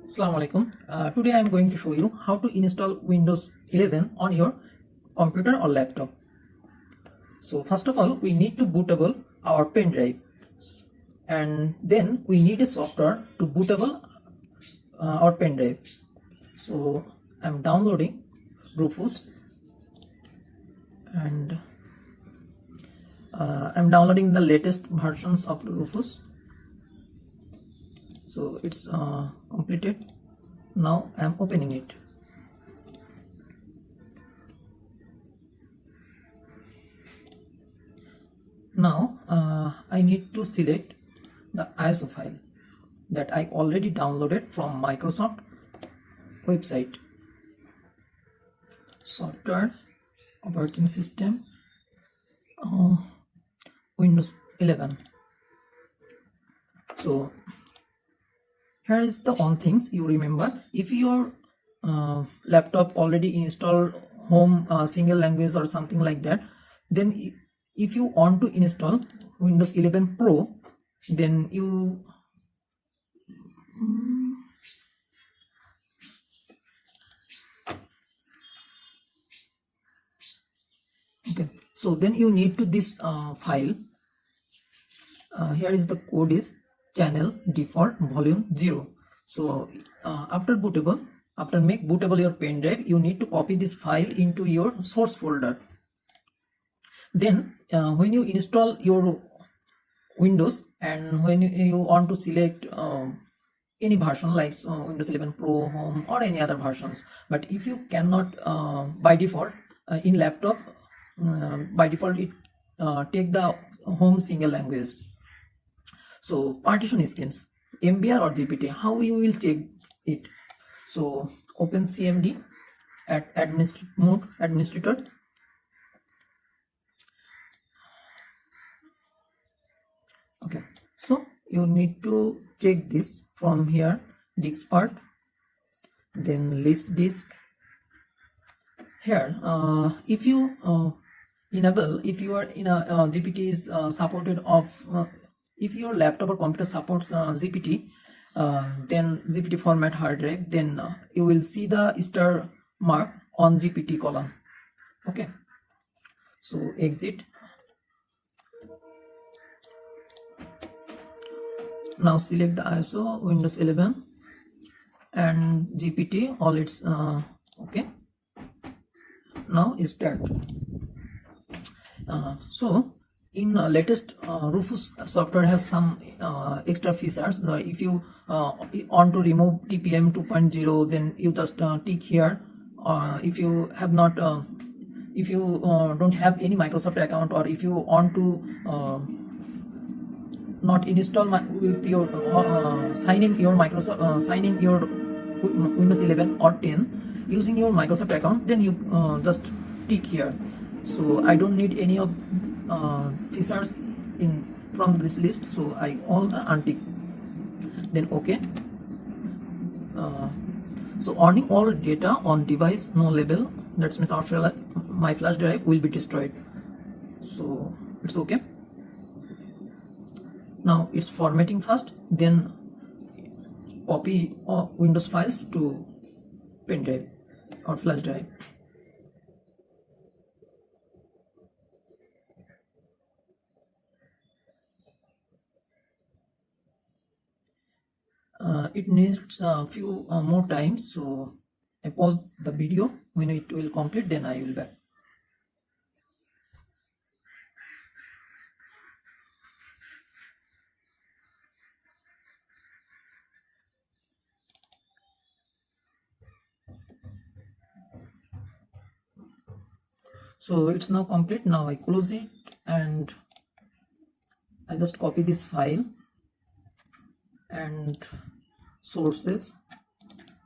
Assalamu alaikum. Today I am going to show you how to install Windows 11 on your computer or laptop. So first of all, we need to bootable our pen drive, and then we need a software to bootable our pen drive. So I'm downloading Rufus, and I'm downloading the latest versions of Rufus. So it's completed. Now I'm opening it. Now I need to select the ISO file that I already downloaded from Microsoft website. Software, operating system, Windows 11. So here is the one things you remember. If your laptop already installed home single language or something like that, then if you want to install Windows 11 Pro, then you so then you need to this file. Here is the code is channel default volume 0. So after make bootable your pen drive, you need to copy this file into your source folder. Then when you install your Windows, and when you want to select any version like Windows 11 Pro, Home, or any other versions, but if you cannot by default in laptop, by default it take the home single language. So partition schemes, MBR or GPT, how you will check it? So open CMD at administrator. Okay, so you need to check this from here, disk part, then list disk. Here if you enable, if you are in a GPT is supported of if your laptop or computer supports GPT, then GPT format hard drive, then you will see the star mark on GPT column. Okay, so exit. Now select the ISO Windows 11 and GPT, all its okay. Now start. So in latest Rufus software has some extra features. If you want to remove TPM 2.0, then you just tick here. If you have not if you don't have any Microsoft account, or if you want to not install with your sign in your Microsoft sign in your Windows 11 or 10 using your Microsoft account, then you just tick here. So I don't need any of features in from this list, so I all the untick, then okay. So owning all data on device no label, that means after my flash drive will be destroyed, so it's okay. Now it's formatting first, then copy Windows files to pen drive or flash drive. It needs a few more times, so I pause the video. When it will complete, then I will back. So it's now complete. Now I close it and I just copy this file and sources,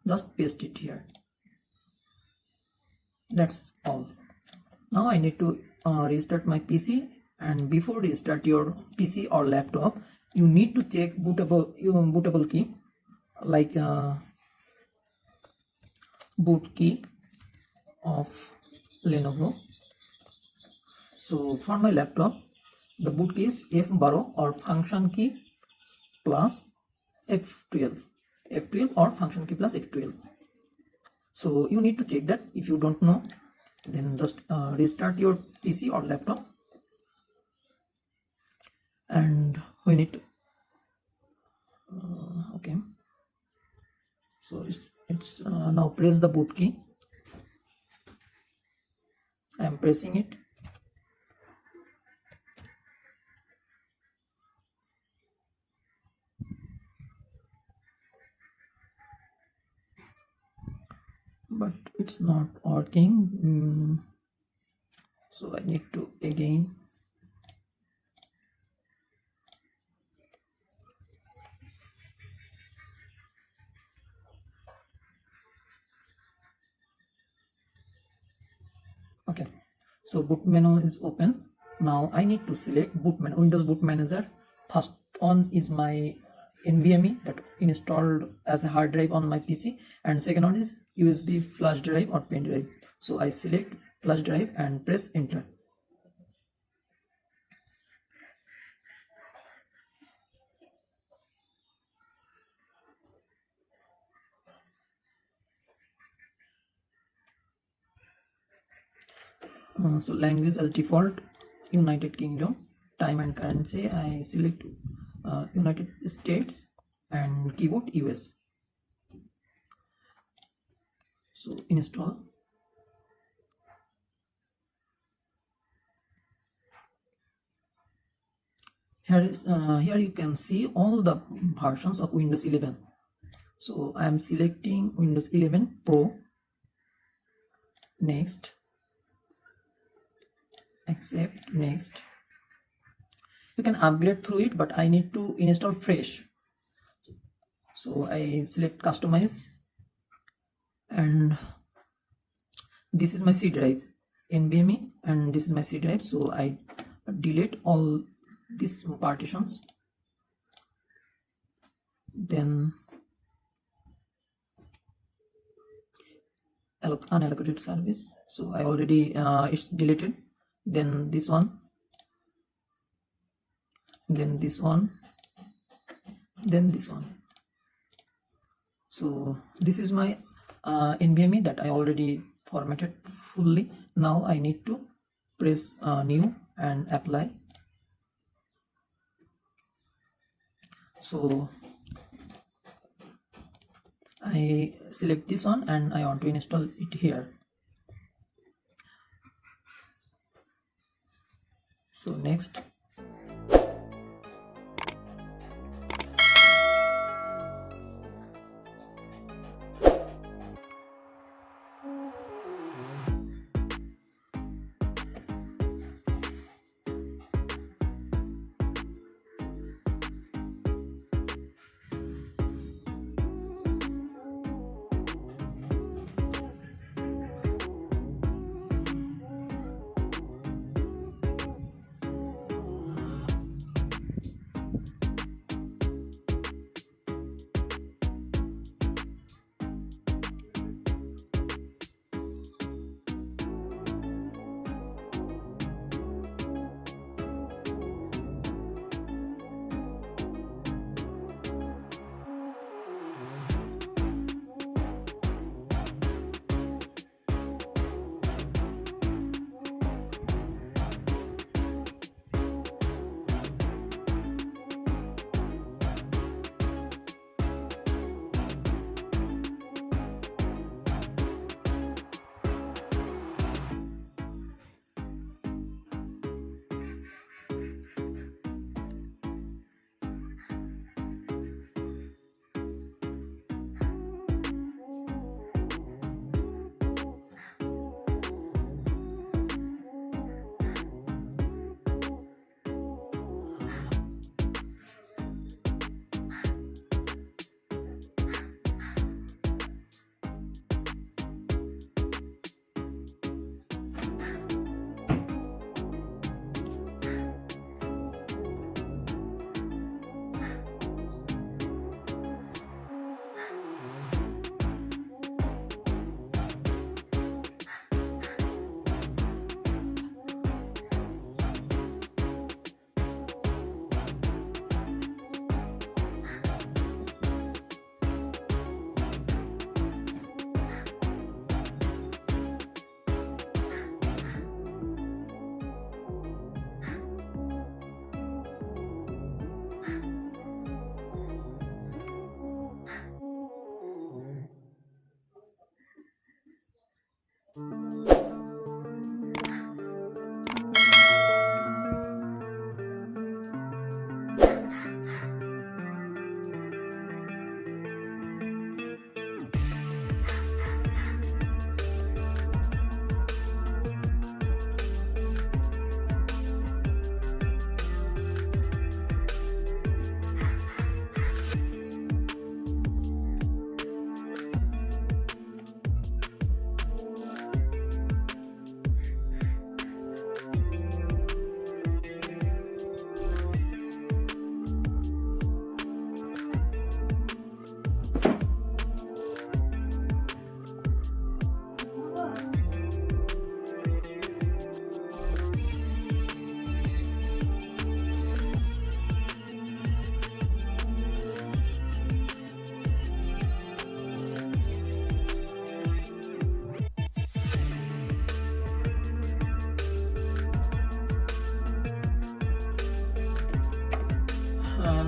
just paste it here. That's all. Now I need to restart my PC, and before restart your PC or laptop, you need to check bootable key, like boot key of Lenovo. So for my laptop, the boot key is F12 or function key plus F12. F12 or function key plus F12. So you need to check that. If you don't know, then just restart your PC or laptop, and we need to okay, so it's now press the boot key. I am pressing it. But it's not working. So I need to again. Okay, so boot menu is open. Now I need to select Windows Boot Manager. First one is my NVMe that installed as a hard drive on my PC, and second one is USB flash drive or pen drive. So I select flash drive and press enter. So language as default United Kingdom. Time and currency I select United States, and keyboard US. So install. Here you can see all the versions of Windows 11. So I am selecting Windows 11 Pro. Next, accept, next. You can upgrade through it, but I need to install fresh. So I select customize, and this is my C drive, NVMe, and this is my C drive. So I delete all these partitions. Then unallocated service. So I already it's deleted. Then this one, then this one, then this one. So this is my NVMe that I already formatted fully. Now I need to press new and apply. So I select this one and I want to install it here. So next.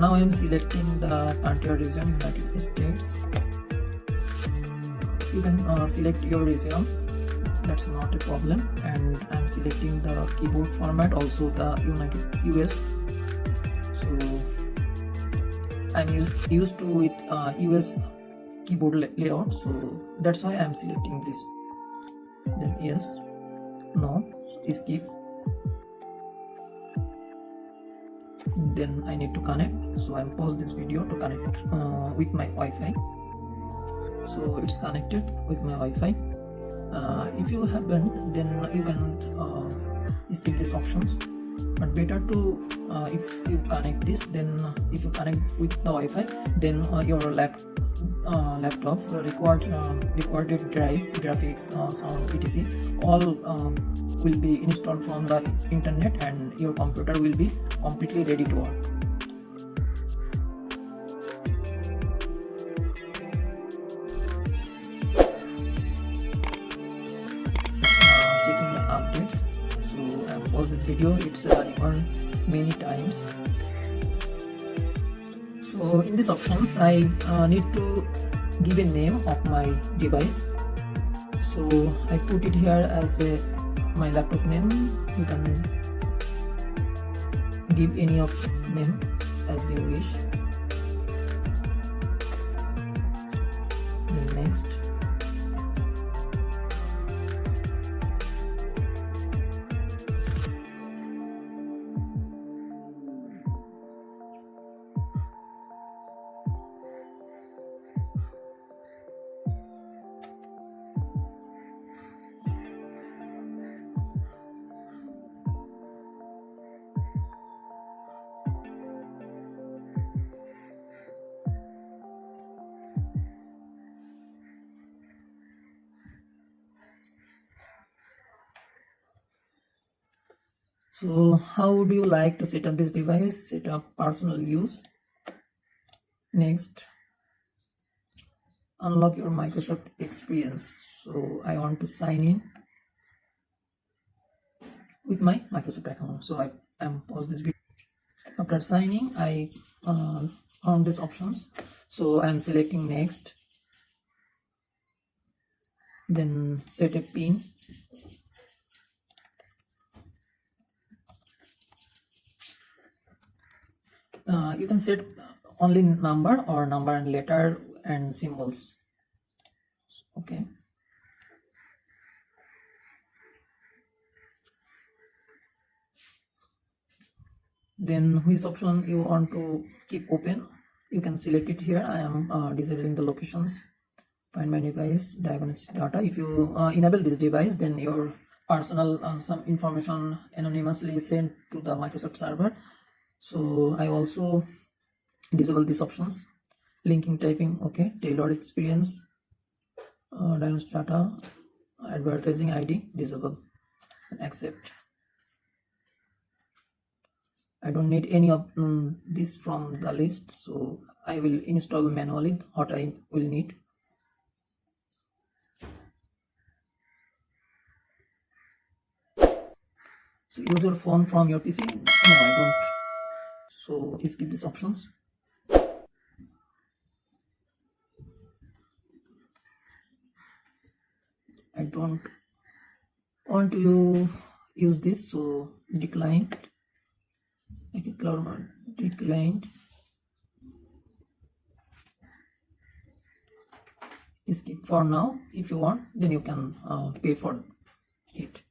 now I am selecting the country or region, United States. You can select your region, that's not a problem. And I'm selecting the keyboard format, also the US. So I'm used to with US keyboard layout, so that's why I'm selecting this. Then yes, no, skip. Then I need to connect, so I'll pause this video to connect with my Wi-Fi. So it's connected with my Wi-Fi. If you haven't, then you can skip these options, but better to if you connect this, then if you connect with the Wi-Fi, then your laptop recorded drive, graphics, sound, etc. all will be installed from the internet, and your computer will be completely ready to work. Checking the updates, so I pause this video. It's recorded many times. So in these options I need to give a name of my device, so I put it here as my laptop name. You can give any of name as you wish. Then next. So how would you like to set up this device? Set up personal use. Next, unlock your Microsoft experience. So I want to sign in with my Microsoft account. So I am pause this video. After signing, I found these options. So I am selecting next. Then set a pin. You can set only number or number and letter and symbols. Okay. Then which option you want to keep open, you can select it here. I am disabling the locations, find my device, diagnostic data. If you enable this device, then your personal some information anonymously sent to the Microsoft server. So I also disable these options. Linking typing, okay. Tailored experience, diagnostic data, advertising ID, disable, accept. I don't need any of this from the list, so I will install manually what I will need. So use your phone from your PC. No, I don't. So skip these options. I don't want to use this, so decline. Declined. Skip for now. If you want, then you can pay for it.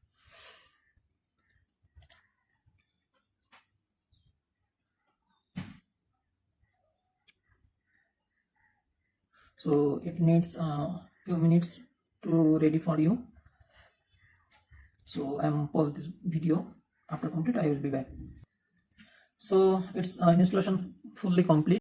So it needs a few minutes to ready for you. So I'm pause this video. After complete, I will be back. So it's installation fully complete.